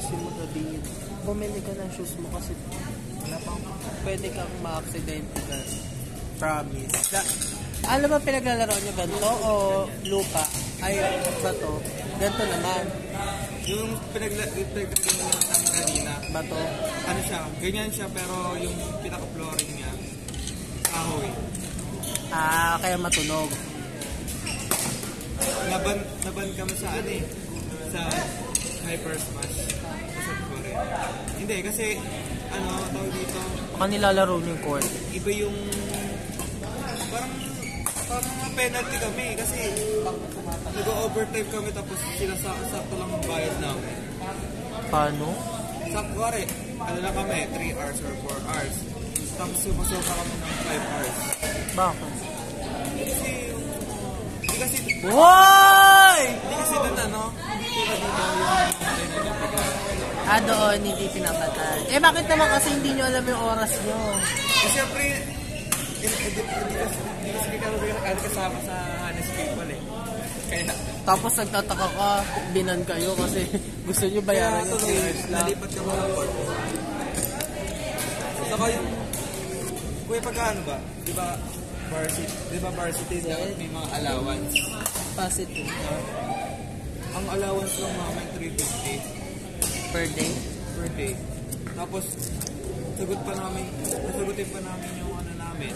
ayusin mo gabi. Bumili ka ng shoes mo kasi pwede kang ma-accidente ka. Promise. Ano ba pinaglalaro niyo? Ganto o lupa? Ay, bato. Ganto naman. Yung pinaglalaro namin kanina, Bato. ano siya, ganyan siya pero yung pinaka-flooring niya, kahoy. Kaya matunog. Naban kami sa ano eh, sa Hyper Smash. Sa Korea. Hindi, kasi ano, tawag dito, Baka nilalaro niyo yung court. iba yung parang penalty kami kasi nag-overtime kami tapos sinasakto lang ang bayad namin. Paano? Sa kuwari, ano lang kami, 3 hours or 4 hours. Tapos sumasoka kami ng 5 hours. Bakit? Kasi hindi kasi Woy! doon ano, hindi tulad dito yung Doon, hindi pinapatay. Bakit naman kasi hindi nyo alam yung oras nyo? siyempre, hindi kasi kami kasama sa honest people eh. Kaya, Tapos nagtataka ka, binan kayo kasi gusto nyo bayaran yung 3 hours lang. nalipat ka mo ng court. Saka yung, kuya pagkano ba? Di ba varsity dapat may mga allowance? Positive. Ang allowance lang namin 350 Per day? per day. Tapos, nasagutin pa namin yung ano namin,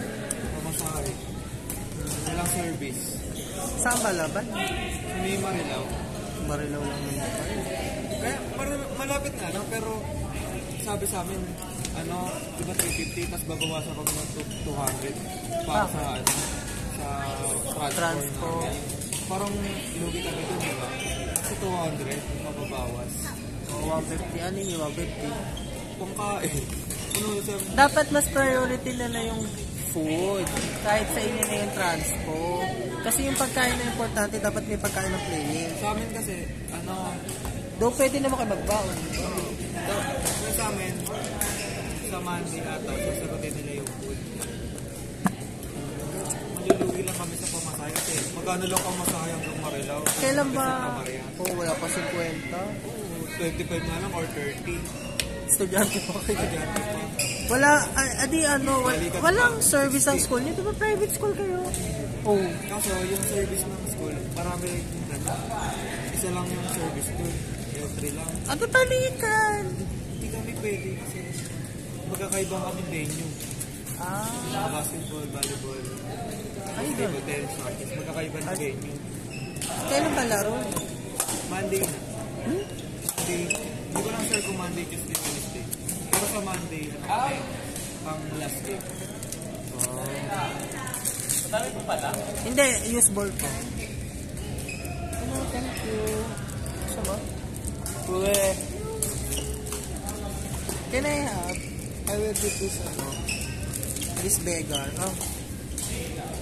pamasahe. Walang service. Saan ba laban? May Marilao. Marilaw lang naman. Kaya malapit nga lang, pero sabi sa amin, ano, di ba 350, tapos babawasan kami ng 200 para sa, ano, sa Transpo. namin. Parang inugi kami dun, di ba? Kasi 200, mababawas. 150. Ano yung 150? Pangkain. Ano, sabi, Dapat mas priority nila yung food. Kahit sa inyo na yung transpo. Kasi yung pagkain na importante, dapat may pagkain ng playing. sa amin kasi, ano, Doon pwede naman kayo magbaon. sa amin, sa Monday ata, sasagutin nila yung food. Malulugi lang kami sa pamasahe kasi magkano lang ang masahe hanggang Marilao. Kailan ba? Sa Marian. Wala pa 50. 25 na lang or 30. Estudyante pa kayo. Estudyante pa. Wala, walang service ang school niyo. Di ba private school kayo? Oh. Kaso yung service ng school, marami isa lang yung service doon. L3 lang. Ano balikan? Hindi kami pwede kasi magkakaiba kami venue. Basketball, volleyball, table tennis, market. Magkakaiba ng venue. Kailan ba laro? Monday na. Monday. Hindi ko lang sure kung Monday, Tuesday, Wednesday. Pero sa Monday, ang last game. Madami po pala? Hindi, use ball po. Thank you. Sama? Uwe. Can I have? I will do this, this beggar. Oh.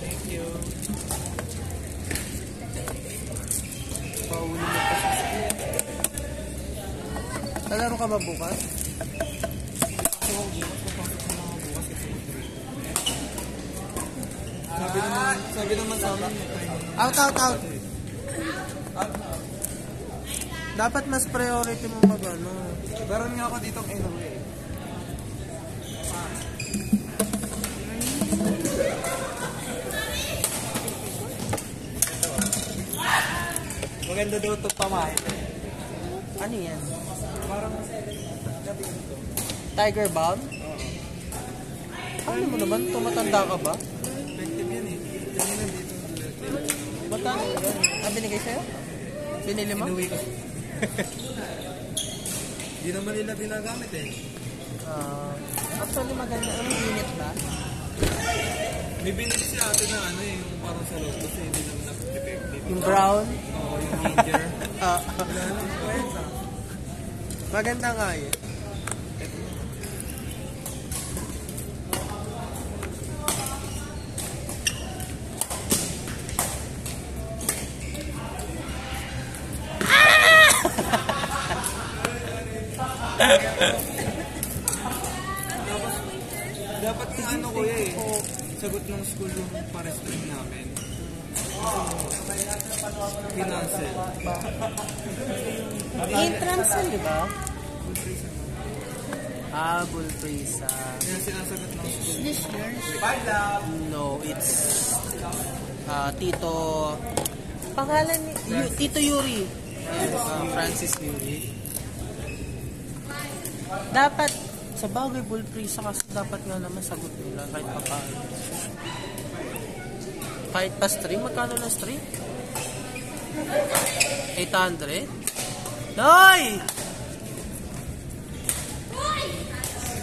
Thank you. Pauli mo pa sa school. Talaro ka ba bukas? Sabi naman sa amin, Out. Dapat mas priority mo mag-ano. meron nga ako ditong anyway. Maganda daw ito pamahay. Ano yan? Parang gabi ito. Tiger Balm? Ano mo naman? Tumatanda ka ba? Effective yan eh. Kanina dito. Matanda ka ba? Binigay sa'yo? Binili mo? Inuwi ko. Hindi naman nila ginagamit eh. Actually maganda. Anong unit ba? May binili si ate na ano eh, yung parang sa loob kasi hindi naman effective. Yung brown? Oo, yung ginger. Wala lang kwenta. Maganda nga yun. Dapat yung ano kuya eh, sagot ng school yung pa-restring namin. Financial. Entrance yan, di ba? Bulprisa. Bulprisa. Kaya sinasagot ng school. This year? No, it's Tito... Pangalan ni... Tito Yuri. Francis Yuri. Dapat, sa bagay Bulprisa kasi dapat nga naman sagot nila kahit pa paano. Kahit pa stream, magkano na stream? 800? Noy!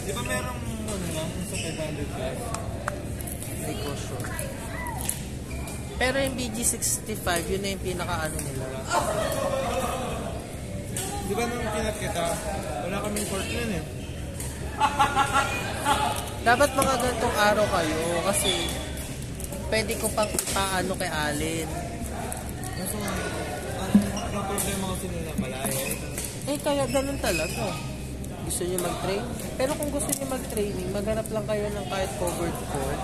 Di ba merong ano lang sa 500 plus? Hindi ko sure. Pero yung BG65, yun na yung pinaka-ano nila. Di ba nung kinat kita, wala kaming court nun eh. Dapat mga ganitong araw kayo kasi pwede ko pang ipaano kay Allen. Kaso, ang problema kasi nila malayo. Kaya ganun talaga. Gusto niyo mag-train? Pero kung gusto niyo mag-training, maghanap lang kayo ng kahit covered court.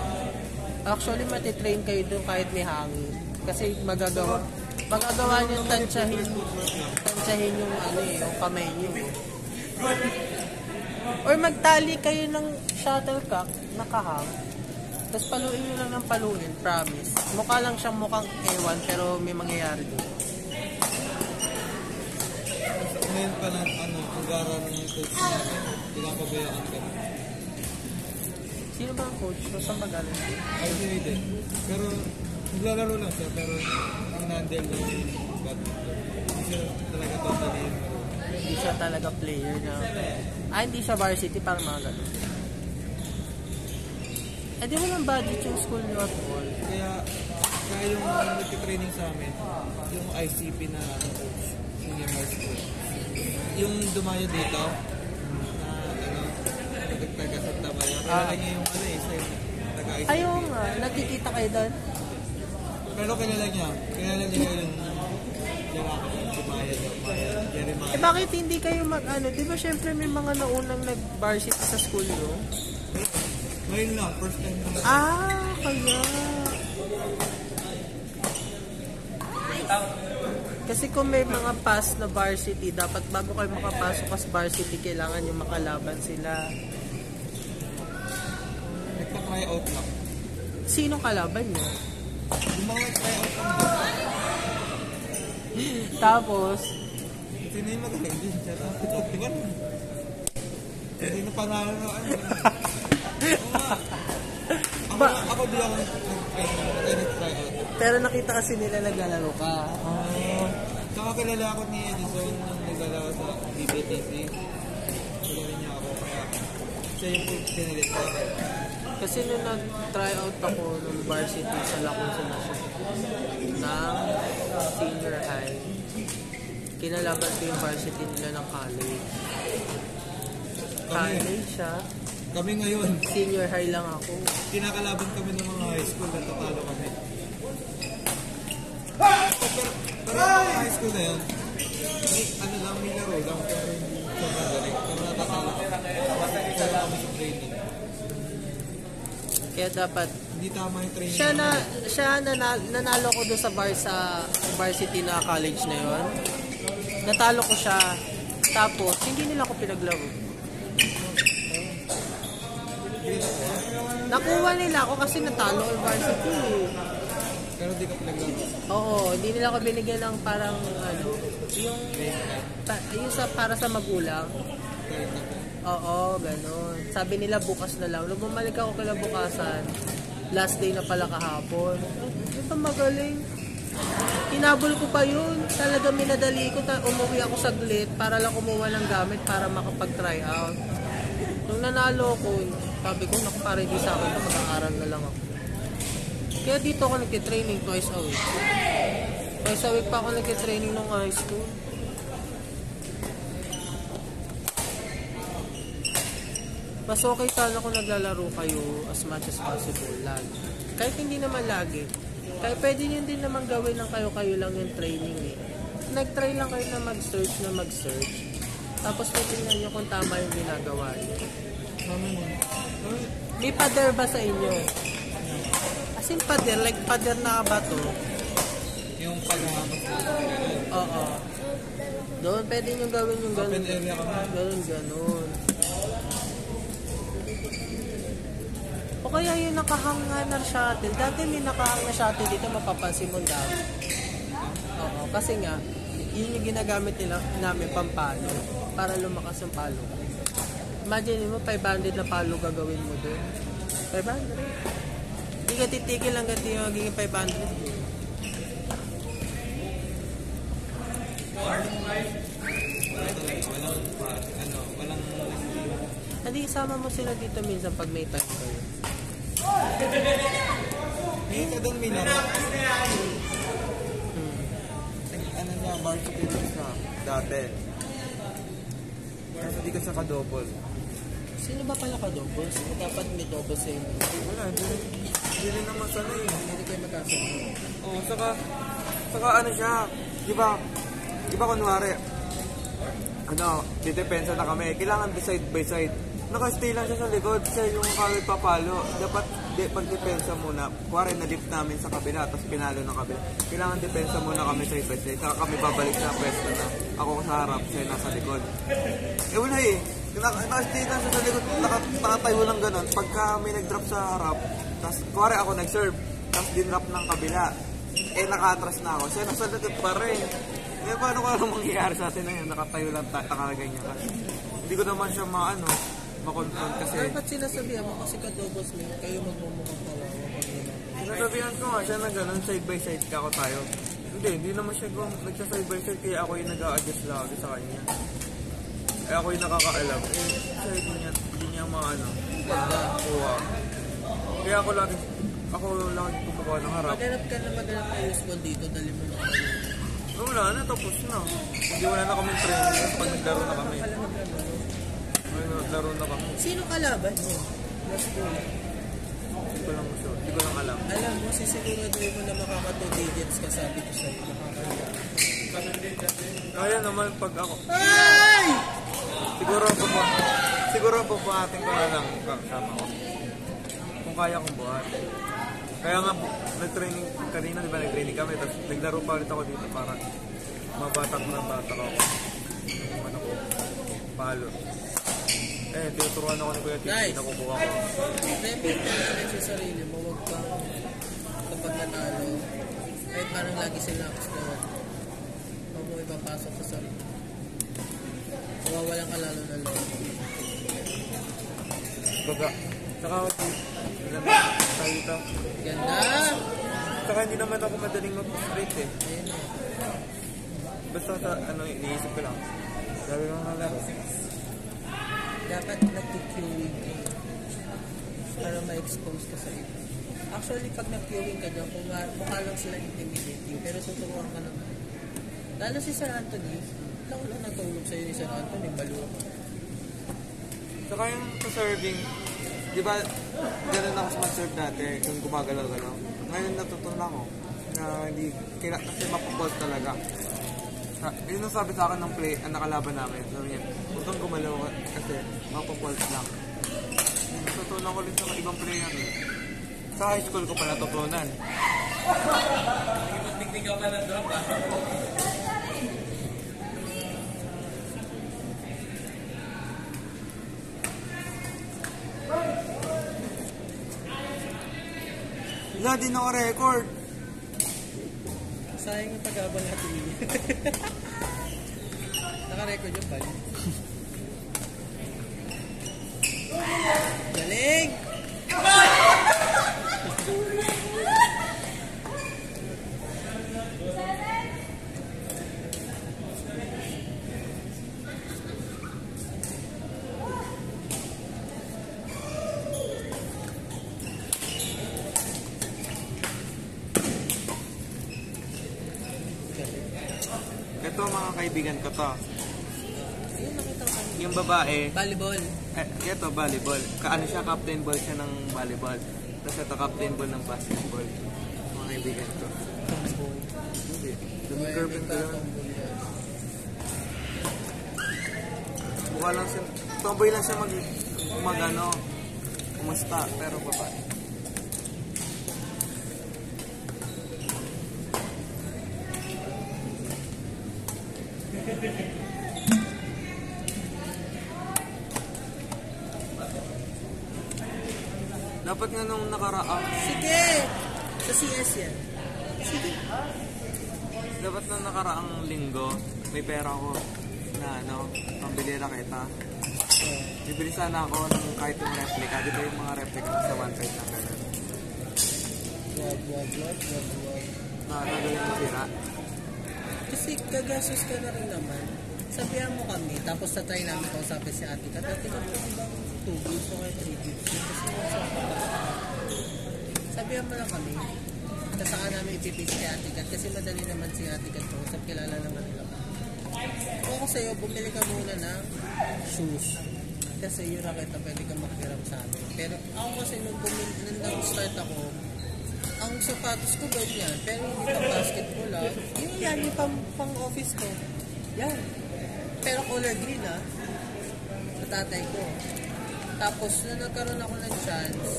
Actually, matitrain kayo doon kahit may hangin. Kasi magagawa niyo tansyahin yung yung kamay niyo. Or magtali kayo ng shuttlecock na kahang. Tapos paluin nyo lang ng paluin, promise. Mukha lang siyang mukhang ewan, pero may mangyayari doon. Ngayon pa ng ang gara ng coach namin, pinapabayaan ka na. Sino ba ang coach? So, saan ba galing? Ay, hindi. Pero, naglalaro lang siya, pero ang nandel lang yung badminton. Hindi siya talaga totally Hindi siya talaga player na... hindi siya varsity, parang mga ganun. Di walang budget yung school niyo at all. Kaya yung nagtitraining sa amin, yung ICP na coach, senior high school, yung dumayo dito, na taga sa Tabayo, kilala niya yung isa yung taga-ICP. Ayun nga, nagkikita kayo doon? Pero kilala niya yung Jeremiah. Bakit hindi kayo di ba syempre may mga naunang nag-varsity sa school nyo? Ngayon lang, first time na. Kaya. Kasi kung may mga pass na varsity, dapat bago kayo makapasok as varsity, kailangan yung makalaban sila. Nagpa-try out lang. Sinong kalaban nyo? Yung mga try out lang. Tapos, sino yung magaling din? Tapos, di ba? Hindi na panalo na Ako di ako nag-try out. Pero nakita kasi nila naglalaro ka. Saka kilala ako ni Edison nung naglalaro sa BBTC. Kilala niya ako kaya siya yung pinalit ko. Kasi nung nag-try out ako ng varsity sa Lacon ng senior high, kinalaban ko yung varsity nila ng college. College siya. Kami ngayon. Senior high lang ako. Kinakalaban kami ng mga high school at tatalo kami. Pero mga high school na yun, may laro lang pero hindi sobrang galing. Pero natatalo kami. Kaya kami sa training. Kaya dapat hindi tama yung training. Nanalo ko doon sa varsity na college na yun. Natalo ko siya. Tapos, hindi nila ako pinaglaro. Nakuha nila ako kasi natalo ko varsity. Pero di ka pinaglaro. Oo, hindi nila ako binigyan ng parang yung para sa magulang. Oo, ganun. Sabi nila bukas na lang. Nung bumalik ako kinabukasan, last day na pala kahapon. Ito magaling. Hinabol ko pa yun. Talaga minadali ko. Umuwi ako saglit para lang kumuha ng gamit para makapag-try out. Nung nanalo ko, sabi ko, naku, para hindi sa akin, mag-aaral na lang ako. Kaya dito ako nagtitraining twice a week. Twice a week pa ako nagtitraining nung high school. Mas okay sana kung naglalaro kayo as much as possible, lagi. Kahit hindi naman lagi. Kahit pwede nyo din naman gawin ng kayo-kayo lang yung training eh. Nag-try lang kayo na mag-search. Tapos titingnan nyo kung tama yung ginagawa nyo. May pader ba sa inyo? As in pader, like pader na bato. Yung paghahamas. Oo. Doon, pwede nyo gawin yung ganun. Open area kami. Ganun. O kaya yung nakahang na shuttle. Dati may nakahang na shuttle dito, mapapansin mo daw. Oo, kasi nga, yun yung ginagamit namin pampalo. Para lumakas yung palo. Imagine mo, 500 na palo gagawin mo doon. 500. Hindi ka titigil hanggang di yung magiging 500. Walang Hindi, isama mo sila dito minsan pag may time kayo. Ngayon ka doon minaro. Ano niya, varsity na dati. Kasi di ka siya ka-double. Sino ba pala ka-doubles? Dapat may doubles sa inyo. Wala, hindi rin naman sana eh. Hindi kayo magkasama. Oo, saka ano siya, di ba kunwari, didepensa na kami, kailangan side by side. Naka-stay lang siya sa likod, siya yung kawit papalo. Dapat pag depensa muna, kuwari na-dip namin sa kabila, tapos pinalo ng kabila. Kailangan depensa muna kami side by side, saka kami babalik sa pwesto na ako sa harap, siya nasa likod. Eh wala eh, naka-stay lang siya sa likod, nakatayo lang ganun. Pagka may nag-drop sa harap, tapos kuwari ako nag-serve, tapos din-drop ng kabila, eh naka-atras na ako, siya nasa likod pa rin. Eh paano ko anong mangyayari sa atin na yun, nakatayo lang nakaganyan ka. Hindi ko naman siya makontrol kasi. Dapat sinasabihan mo kasi ka-doubles mo, kayo magmumukhang pala. Sinasabihan ko nga siya na gano'n, side by side ka ako tayo. Hindi naman siya nagsa-side by side, kaya ako yung nag-a-adjust lagi sa kanya. Kaya ako yung nakakaalam. Siya hindi niya kuha. Kaya ako lagi kumukuha ng harap. Maghanap ka na useful dito, dali mo na kayo. Wala na, tapos na. Hindi wala na kaming training pag naglaro na kami. Naglaro na kami. Sino kalaban mo? Last goal. Hindi ko lang alam. Alam mo, sisiguraduhin mo na makaka 2 digits ka, sabi ko sa'yo. Kaya naman pag ako. Ay! Siguro bubuhatin ko na lang kasama ko. Kung kaya kong buhat. Kaya nga, nag-training kanina, di ba nag-training kami, tapos naglaro pa ulit ako dito para mabatak ako. Yung ano ko, palo. Eh, tinuturuan ako ni Kuya Tito, nice. Nakukuha ko. Repeat ka na sa sarili mo, huwag kang kapag nanalo, kahit parang lagi sila squad, huwag mo ipapasok sa sarili. Mawawalan ka lalo na loob. Baga, saka ako dito. Ganda! Saka hindi naman ako madaling mag-straight eh. Ayun na. Basta iniisip ko lang. Sabi ko nga laro. Dapat nag-queuing ka para ma-expose ka sa iba. Actually, pag nag-queuing ka dyan, kung mukha lang sila intimidating, pero tuturuan ka naman. Lalo si Sir Anthony, lang natulog sa'yo ni Sir Anthony, baluwa ka. Saka yung serving, di ba, gano'n ako sa mag-serve dati, kung gumagalaw-galaw. Ngayon natutunan ko na hindi, kasi mapapult talaga. Yun ang sabi sa akin ng play, ang nakalaban namin. Sabi niya, huwag kang gumalaw kasi mapapult lang. Natutunan ko rin sa ibang player. Sa high school ko pa natutunan. Nagtigtig ka pa ng drop ah. Wala, di na ako record. Sayang yung pag-abang natin niya. Naka-record yung bali. Galing! Ito mga kaibigan ko to. Ayun, nakita ko. Yung babae, Volleyball. ito volleyball. Kaano siya, captain ball siya ng volleyball. Tapos ito captain ball ng basketball. Mga kaibigan ko. Hindi. Girlfriend ko lang. Mukha lang siya. Tomboy lang siya kumusta. Pero babae. Dapat nga nung nakaraang... Sige! Sa CS yan. Sige. Dapat nung nakaraang linggo, may pera ko na pambili raketa. Bibili sana ako ng kahit yung replica. Di ba yung mga replica sa one side na gano'n? Wag. Nakagaling yung sira. Kasi gagastos ka na rin naman. Sabihan mo kami, tapos sa try namin kausapin si ate ka. Dati ka po ibang 2 gigs o kaya 3 gigs. Kasi sabihan mo lang kami. Tapos saka namin ipipis si ate ka. Kasi madali naman si ate ka to. Sa kilala naman nila. Kung ako sa'yo, bumili ka muna ng shoes. Kasi yung raketa pwede ka makiram sa amin. Pero ako kasi nung nag-start ako, ang sapatos ko ganyan, pero hindi pang basketball yan yung pang office ko. Yan. Pero color green sa tatay ko. Tapos nung nagkaroon ako ng chance,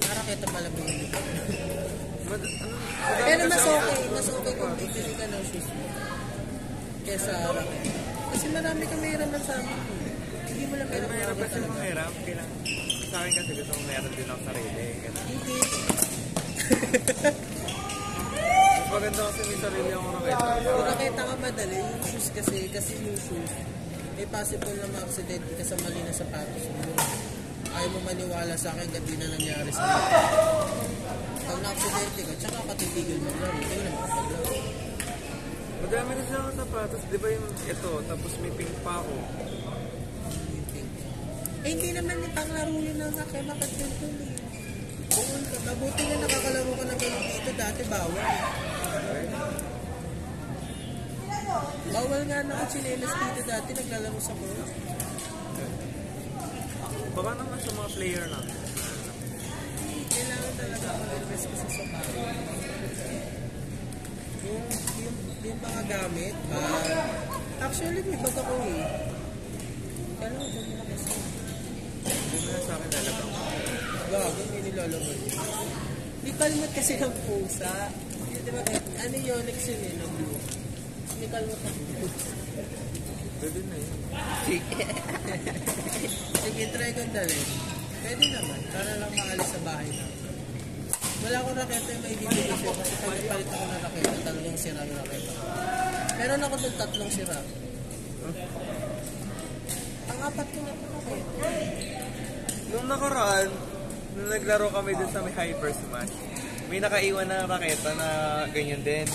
naraketa pala bumili ko. Pero mas okay kung bibili ka ng shoes mo kesa raketa. Kasi marami kang mahiraman sa amin. Hindi mo lang mahirap kasi mahirap. Sa akin kasi gusto kong meron din ako sarili. Hindi. Mas maganda kasi may sarili akong raketa. Kung raketa ka madali, yung shoes kasi yung shoes, possible na ma-accident ka sa mali na sapatos mo. Ayaw mo maniwala sa akin gabi na nangyari sa akin. Pag na-accident ka, tsaka patitigil mo lang. Ito na makapaglaro. Madami na siya akong sapatos. Di ba yung ito, tapos may pink pa ako. Hindi naman ni panglaro yun ng bakit ganito eh. Mabuti na nakakalaro ka na ganito dito, dati bawal. Bawal nga na chinelas dito dati, naglalaro sa court. Baka naman sa mga player lang. Kailangan talaga mag-invest kasi sa tao. Yung mga gamit, actually may bag ako eh. Kailangan ko muna kasi. Hindi mo na sa akin lalabang. Gago, may nilalabang yun. Di kalmot kasi ng pusa. Di ba kahit, ano yun, next yun eh, ng blue. Di kalmot ng pusa. Pwede na yun. Sige, try ko dali. Pwede naman, para lang maalis sa bahay na. Wala akong raketa yung may bibigay siya kasi pag palit ako ng raketa, talagang sira yung raketa. Meron ako doon 3 sira. Ang 4 ko na raketa. Nung nakaraan, nung naglaro kami dun sa may Hyper Smash, may nakaiwan na raketa na ganyan din.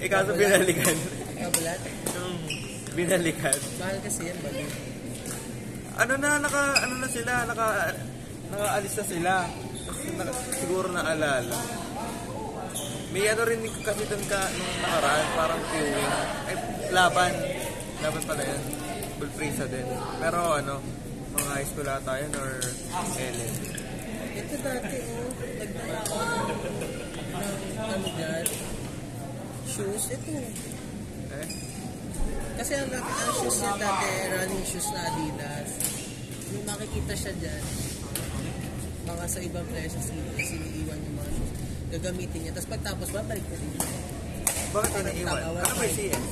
Kaso binalikan. Kabulat? Binalikan. Mahal kasi yan, bali. Nakaalis na sila. Siguro naalala. May ano rin kasi dun nung nakaraan, parang queuing. Laban pala yan. Bulprisa din. Pero mga high school ata yun or LM. Ito dati, nagdala ako ng dyan. Shoes, ito. Kasi ang shoes niya dati, running shoes na Adidas. Yung makikita siya dyan, mga sa ibang place, siniiwan yung mga shoes. Gagamitin niya. Tapos pagtapos, babalik na rin. Bakit iniiwan? Ano may CS?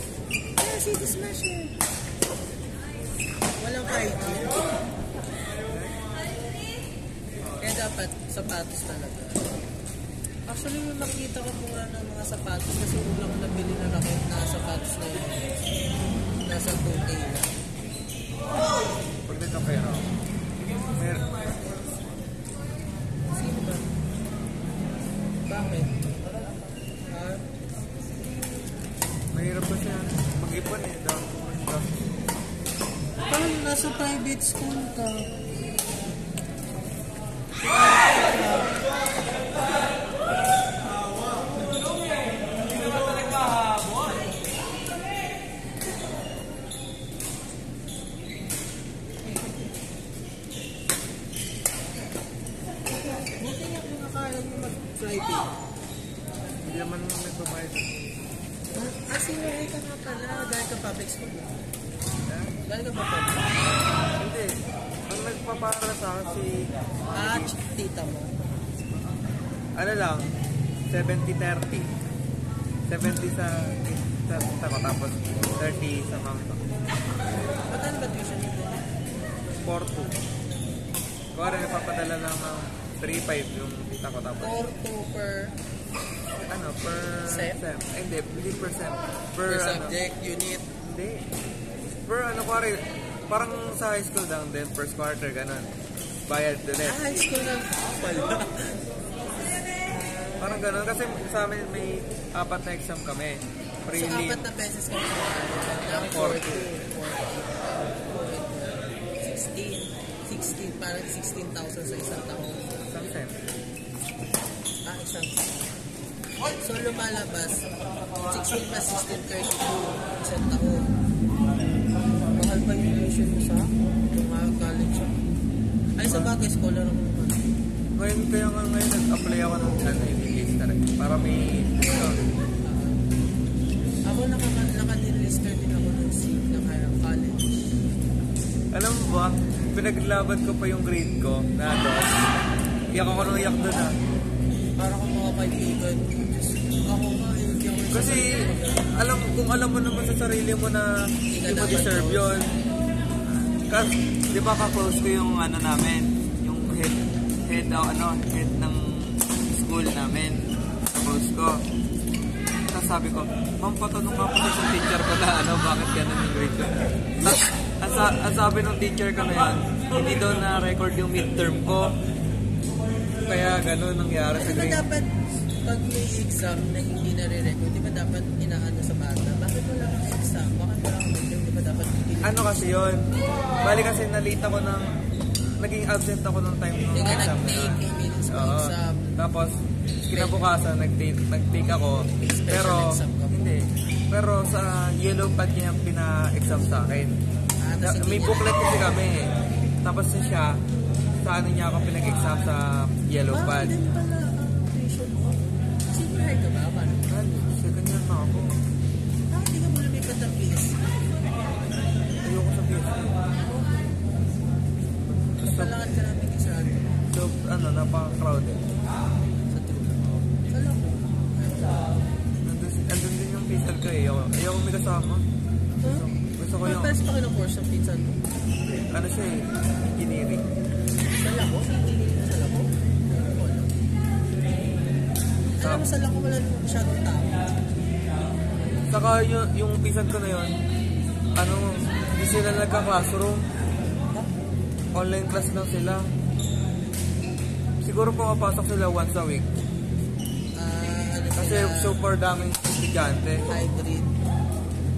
Kaya CD Smash yun. Walang hygiene. Kaya dapat sapatos talaga. Actually, yung nakita ko mura ng mga sapatos kasi una ko nabili na rakit na sapatos na yun. Nasa 2K na. Pag nagkapera ako. Sino ba? Bakit? Ha? Mahirap pa siya mag-ipon eh. Dahil pumunta. Paano nasa private school ka? Buti nga kung nakaalam mo mag-private. Hindi naman nagbabayad. Sinaway ka nga pala. Dahil ka public school. Dahil ka ba public? Hindi. Ang nagpapara sa akin si... Tita mo. Ano lang, 70-30. 70 sa ko, tapos 30 sa mama. Ba't ano ba tuition nito? 4-2. Kuwari, napapadala lang ng 3.5 yung tita ko tapos. 4-2 per Ano, per Sem? sem. Ay, hindi per sem. per subject, unit. Hindi. Per ano, kuwari, parang sa high school lang din, first quarter, ganun. Bayad ulit. High school lang pala. Parang ganun, kasi sa amin may 4 na exam kami. So, Prelim. 4 na beses ka ng 16, parang 16,000 sa isang taon. Isang sem. Isang so, lumalabas, 16 plus 16, 32, isang taon. Mahal pa yung tuition mo sa mga college. Ay, sa bagay, scholar ako naman. Ngayon, kaya nga ngayon, nag-apply ako ng English na rin. Para may discount. Ako naka-register din ako ng SEED ng higher college. Alam mo ba, pinaglaban ko pa yung grade ko na dos. Iyak ako nung iyak doon Para kung mga kaibigan, ako nga, hindi ako Kasi, kung alam mo naman sa sarili mo na hindi mo deserve yun. Kasi, di ba ka-close ko yung ano namin, yung head ng school namin. Close ko. Tapos sabi ko, ma'am, patanong nga po sa teacher ko na bakit ganun yung grade ko. Ang sabi ng teacher ko na yun, hindi daw na-record yung midterm ko. Kaya gano'n nangyari sa grade. Di ba dapat, pag may exam na hindi nare-record, di ba dapat inaano sa bata? Bakit wala kang exam? Bakit wala kang midterm? Di ba dapat Ano kasi yun? Bali kasi nalita ko ng naging absent ako ng time ng exam na. Oo. Tapos kinabukasan nag-take ako. Pero hindi. Pero sa yellow pad niya pina-exam sa akin. May booklet kasi kami. Tapos siya sa ano niya ako pinag-exam sa yellow pad. Hindi pala tuition mo. Senior high ka ba? Paano? Second year na ako. Hindi ka mo lumipat ng PS? Ayoko sa PS. Kapalakan ka namin isaan. So, napaka-crowded. Sa truck. Sa lako. Andun din yung pinsan ko eh. Ayoko may kasama. Gusto ko yung... Pagpas pa ka ng course ng pinsan mo? Ano siya eh? Engineering. Sa lako? Sa lako? Wala. Alam mo sa lako wala naman masyadong tao. Saka yung pinsan ko na yun, hindi sila nagka-classroom. Online class lang sila. Siguro pumapasok sila once a week. Kasi super daming estudyante. Hybrid.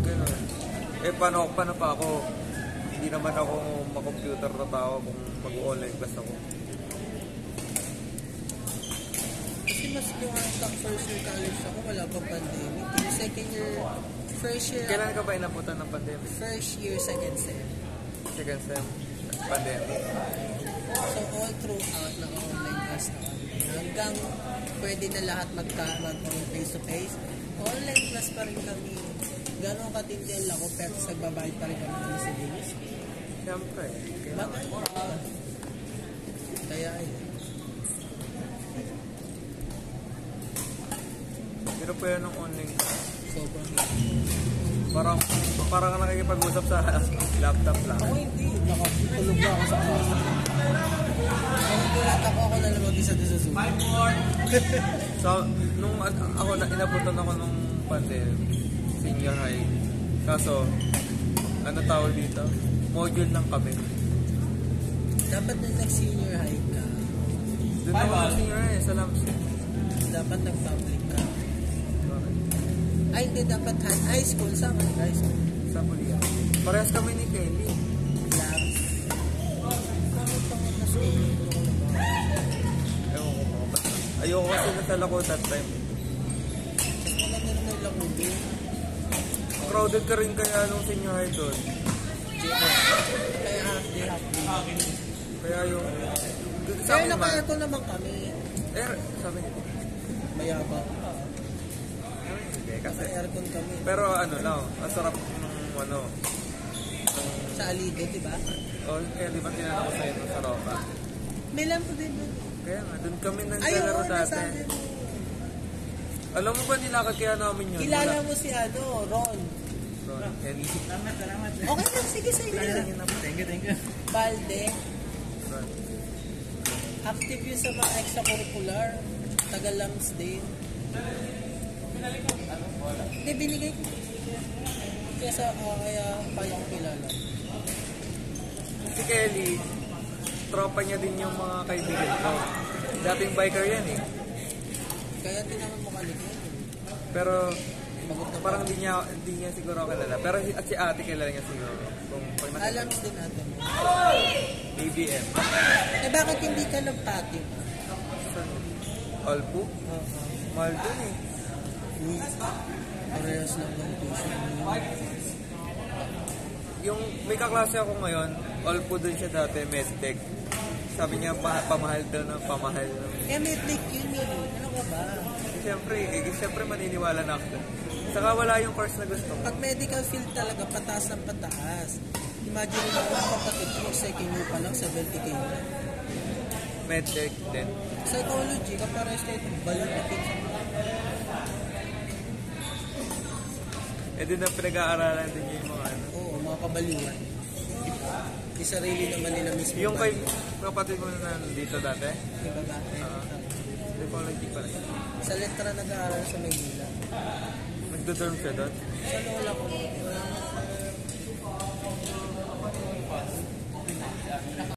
Ganun. Paano pa ako? Hindi naman ako makomputer na tao kung mag-online class ako. Kasi mas yung first year college ako, wala pang pandemic. Yung second year, first year... Kailan ka ba inabutan ng pandemic? First year, second sem. Second sem, pandemic. So all throughout, naka-online class na kami. Hanggang pwede na lahat mag-face to face. Online class pa rin kami. Gano'ng katindi ang lako, pero nagbabayad pa rin kami ng miscellaneous. Siyempre. Kaya ayun. Pero pa yan ng online class. Sobrang Parang nakikipag-usap sa laptop lang. ako hindi. Nakatulog na ako sa class. Nagulat ako na lang mag-isa doon sa Zoom. So, nung inabutan ako nung pandemic, senior high. Kaso, ano tawag dito? Module lang kami. Dapat na nag-senior high ka. Doon ako senior high, sa Lamsi. Dapat nag-public ka. Ay, hindi dapat high school. Sama high school. Sa Bulia. Parehas kami ni Kelly. Labs. Bakit pangat na school? Ewan ko po. Ayoko kasi nasala ko that time. Wala na naman lang ubi. Crowded ka rin kaya nung senior high doon. Kaya half day. Kaya yung... Kaya naka-aircon naman kami. Sabi niya. Mayabang. Hindi, kasi... Naka-aircon kami. Pero lang, ang sarap nung Sa Alido, di ba? Kaya di ba tinanong ko sa'yo nung sa Roca? May lampo din doon. Kaya nga, doon kami Ay, naglalaro oo, dati. nasabi mo. Alam mo ba nilakad kaya namin yun? Kilala mo si Ron. Kelly. Okay lang, sige sa inyo. Thank you. Balde. Ron. Active yun sa mga extracurricular. Taga-lungs din. Hindi, binigay ko. Kaya paano ko kilala. Si Kelly, tropa niya din yung mga kaibigan ko. Dating biker yan eh. Kaya tinaman mo kalikot. Pero Bagot na parang hindi niya siguro kilala. Pero si ate kilala niya siguro. Kung pag nakita. Alam din natin. ABM. Eh bakit hindi ka nagpati? Olpu? Oo. Mahal dun eh. Uy, parehas lang ng tuition mo. Yung may kaklase ako ngayon, Olpu dun siya dati, medtech. Sabi niya, pamahal daw ng pamahal. Eh, medtech yun eh. Ano ka ba? Siyempre maniniwala na ako. Saka wala yung course na gusto ko. Pag medical field talaga, pataas ng pataas. Imagine mo ang kapatid mo, second year pa lang, 70k na. Medtech din. Psychology, kapares na ito, balipin. Eh din ang pinag-aaralan din yung mga ano. Oo, mga kabaliwan. Di sarili naman nila mismo. Yung kay kapatid mo na dito dati, Di ba ba? psychology pa rin. Sa letra nag-aaral sa Maynila. Nagdodorm siya doon. Sa lola ko,